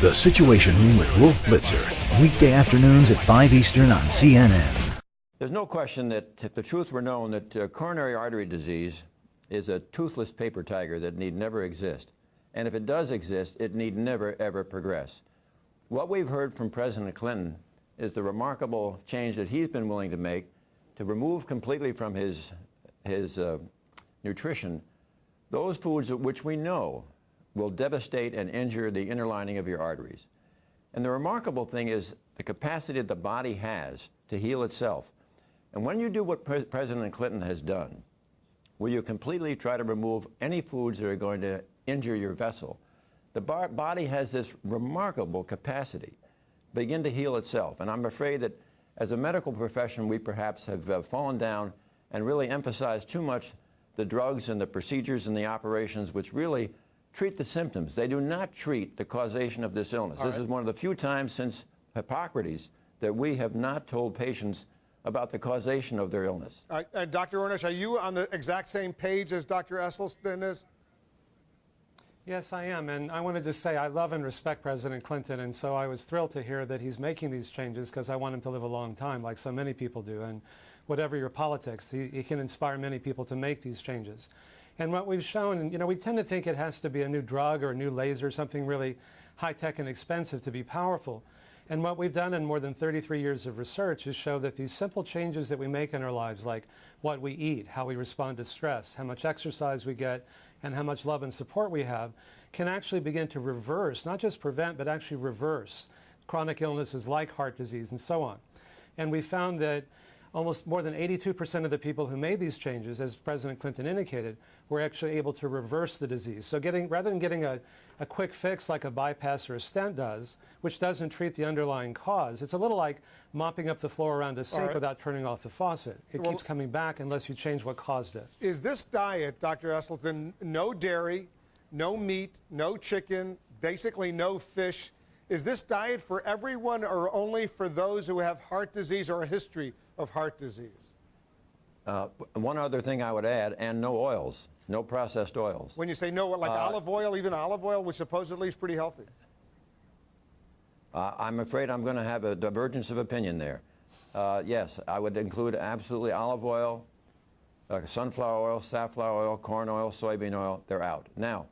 The Situation Room with Wolf Blitzer, weekday afternoons at 5 Eastern on CNN. There's no question that if the truth were known that coronary artery disease is a toothless paper tiger that need never exist. And if it does exist, it need never, ever progress. What we've heard from President Clinton is the remarkable change that he's been willing to make to remove completely from his nutrition those foods which we know will devastate and injure the inner lining of your arteries. And the remarkable thing is the capacity that the body has to heal itself. And when you do what President Clinton has done, where you completely try to remove any foods that are going to injure your vessel, the body has this remarkable capacity to begin to heal itself. And I'm afraid that as a medical profession, we perhaps have fallen down and really emphasized too much the drugs and the procedures and the operations which really treat the symptoms. They do not treat the causation of this illness. This is one of the few times since Hippocrates that we have not told patients about the causation of their illness. Dr. Ornish, are you on the exact same page as Dr. Esselstyn is? Yes, I am, and I want to just say I love and respect President Clinton, and so I was thrilled to hear that he's making these changes because I want him to live a long time, like so many people do, and whatever your politics, he can inspire many people to make these changes. And what we've shown, we tend to think it has to be a new drug or a new laser, something really high-tech and expensive to be powerful. And what we've done in more than 33 years of research is show that these simple changes that we make in our lives, like what we eat, how we respond to stress, how much exercise we get, and how much love and support we have, can actually begin to reverse, not just prevent, but actually reverse chronic illnesses like heart disease and so on. And we found that almost more than 82% of the people who made these changes, as President Clinton indicated, were actually able to reverse the disease. So rather than getting a quick fix like a bypass or a stent does, which doesn't treat the underlying cause, it's a little like mopping up the floor around a sink without turning off the faucet. It keeps coming back unless you change what caused it. Is this diet, Dr. Esselstyn, no dairy, no meat, no chicken, basically no fish, is this diet for everyone or only for those who have heart disease or a history of heart disease? One other thing I would add, and no oils, no processed oils. When you say no, like olive oil, even olive oil, which supposedly is pretty healthy. I'm afraid I'm going to have a divergence of opinion there. Yes, I would include absolutely olive oil, sunflower oil, safflower oil, corn oil, soybean oil. They're out. Now,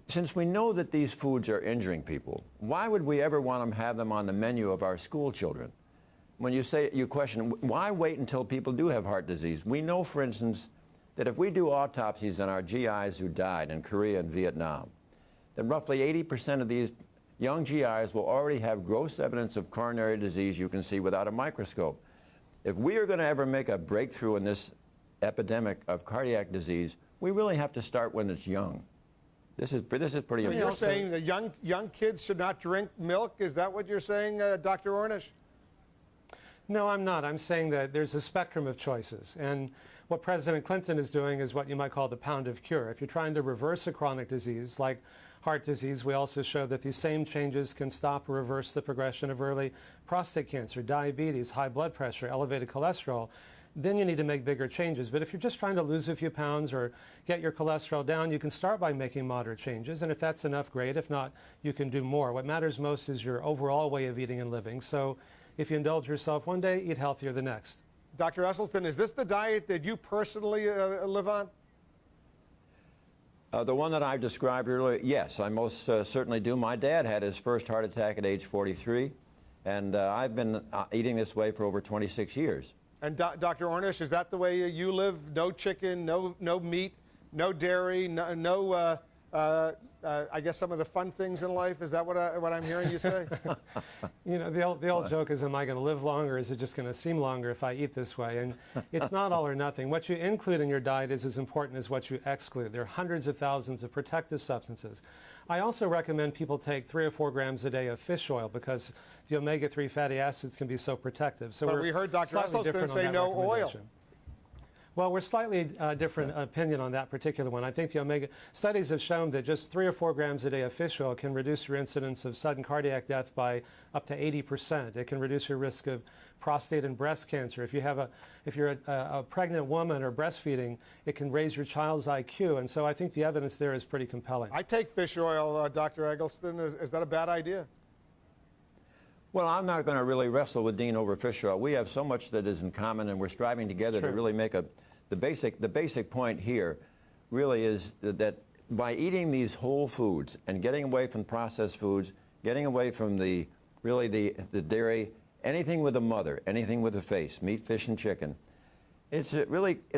since we know that these foods are injuring people, why would we ever want to have them on the menu of our school children? When you question, why wait until people do have heart disease? We know, for instance, that if we do autopsies on our GIs who died in Korea and Vietnam, then roughly 80% of these young GIs will already have gross evidence of coronary disease you can see without a microscope. If we are going to ever make a breakthrough in this epidemic of cardiac disease, we really have to start when it's young. This is pretty important. So you're saying that young kids should not drink milk? Is that what you're saying, Dr. Ornish? No, I'm not. I'm saying that there's a spectrum of choices. And what President Clinton is doing is what you might call the pound of cure. If you're trying to reverse a chronic disease like heart disease, we also show that these same changes can stop or reverse the progression of early prostate cancer, diabetes, high blood pressure, elevated cholesterol. Then you need to make bigger changes. But if you're just trying to lose a few pounds or get your cholesterol down, you can start by making moderate changes. And if that's enough, great. If not, you can do more. What matters most is your overall way of eating and living. So if you indulge yourself one day, eat healthier the next. Dr. Esselstyn, is this the diet that you personally live on? The one that I described earlier, yes, I most certainly do. My dad had his first heart attack at age 43, and I've been eating this way for over 26 years. And Dr. Ornish, is that the way you live? No chicken, no meat, no dairy, no I guess some of the fun things in life. Is that what I'm hearing you say? The old joke is, am I going to live longer? Is it just going to seem longer if I eat this way? And it's not all or nothing. What you include in your diet is as important as what you exclude. There are hundreds of thousands of protective substances. I also recommend people take 3 or 4 grams a day of fish oil because the omega-3 fatty acids can be so protective. So but we heard Dr. Esselstyn say no oil. Well, we're slightly different opinion on that particular one. I think the omega studies have shown that just 3 or 4 grams a day of fish oil can reduce your incidence of sudden cardiac death by up to 80%. It can reduce your risk of prostate and breast cancer. If you're a pregnant woman or breastfeeding, it can raise your child's IQ. And so I think the evidence there is pretty compelling. I take fish oil, Dr. Eggleston. Is that a bad idea? Well, I'm not going to really wrestle with Dean over fish oil. We have so much that is in common, and we're striving together to really make the basic point here really is that by eating these whole foods and getting away from processed foods, getting away from the dairy, anything with a mother, anything with a face, meat, fish, and chicken, it's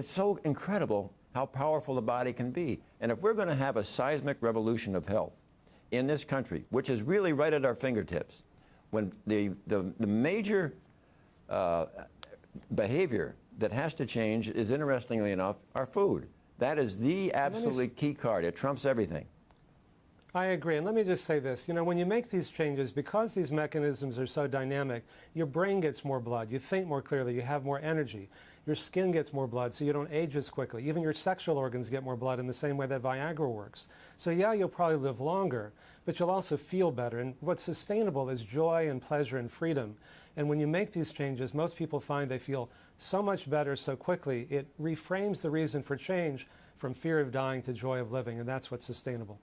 so incredible how powerful the body can be. And if we're going to have a seismic revolution of health in this country, which is really right at our fingertips, when the major behavior that has to change is, interestingly enough, our food. That is the absolutely key card. It trumps everything. I agree. And let me just say this. You know, when you make these changes, because these mechanisms are so dynamic, your brain gets more blood. You think more clearly. You have more energy. Your skin gets more blood, so you don't age as quickly. Even your sexual organs get more blood in the same way that Viagra works. So yeah, you'll probably live longer, but you'll also feel better. And what's sustainable is joy and pleasure and freedom. And when you make these changes, most people find they feel so much better so quickly. It reframes the reason for change from fear of dying to joy of living, and that's what's sustainable.